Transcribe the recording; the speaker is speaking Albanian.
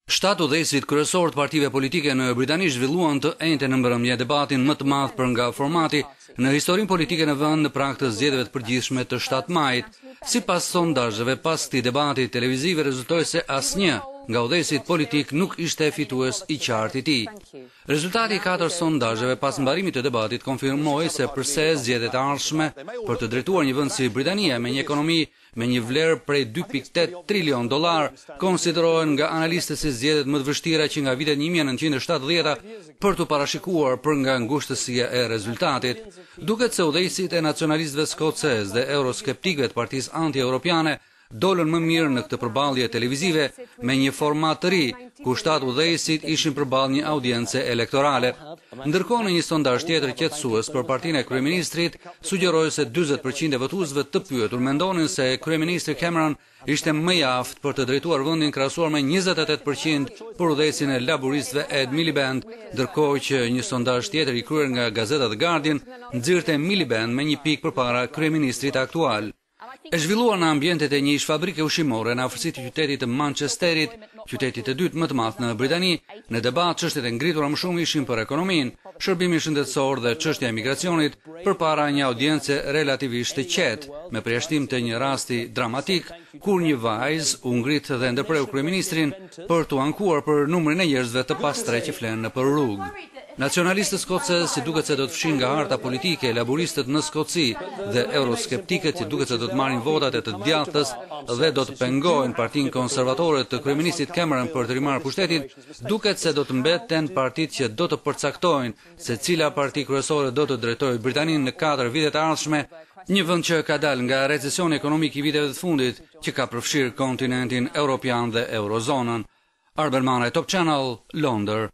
7 udhëheqësit kryesor të partive politike në Britani zhvilluan të enjte në mbrëmje debatin më të madh për nga formati në historinë politike në vend në prag të zgjedhjeve të përgjithshme të 7 majit. Sipas sondazheve, pas këtij debati televiziv rezultoi se asnjë nga udhëheqësit politik nuk ishte fitues i qartë i tij. Rezultati i 4 sondazheve pas mbarimit të debatit konfirmoi se përse zgjedhjet e ardhshme për të drejtuar një vend si Britania me një ekonomi me një vlerë prej 2.8 trilion dollar, konsiderohen nga analistët si zgjedhjet më të vështira që nga vitet 1970 për të parashikuar për nga ngushtësia e rezultatit. Duket se udhëheqësit e nacionalistëve skocez dhe euroskeptikëve të partisë anti-europiane dolën më mirë në këtë përballje televizive me një format të ri, ku 7 udhëheqësit ishin përballë një audience elektorale. Ndërkohë në një sondazh tjetër qetësues për partinë e kryeministrit sugjeroi se 40% e votuesve të pyetur mendonin se kryeministri Cameron ishte më i aftë për të drejtuar vendin krahasuar me 28% për udhëheqësin e laburistëve Ed Miliband, ndërkohë që një sondazh tjetër i kryer nga gazeta The Guardian nxirrte Miliband me 1 pikë përpara kryeministrit aktual. E zhvilluar në ambientet e një fabrike ushqimore në afërsi të qytetit të Manchesterit, qytetit të dytë më të madh në Britani, në debat çështjet e ngritura më shumë ishin për ekonominë, shërbimin shëndetësor dhe çështja e migracionit, përpara një audiencë relativisht të qetë, me përjashtim të një rasti dramatik kur një vajzë u ngrit dhe ndërpreu kryeministrin për t'u ankuar për numrin e njerëzve të pastre që flenë nëpër rrugë. Nacionalistët skocez si duket se do të fshin nga harta politike laburistët në Skoci dhe euroskeptikët si duket se do të marrin votat e të djathtës dhe do të pengojnë partinë konservatore të kryeministit Cameron për të rimarrë pushtetin, duket se do të mbeten partitë që do të përcaktojnë se cila parti kryesore do të drejtojë Britaninë në 4 vitet e ardhshme, një vend që ka dalë nga recesioni ekonomik i viteve të fundit që ka përfshirë kontinentin europian dhe eurozonën. Arben Manaj, Top Channel, Londër.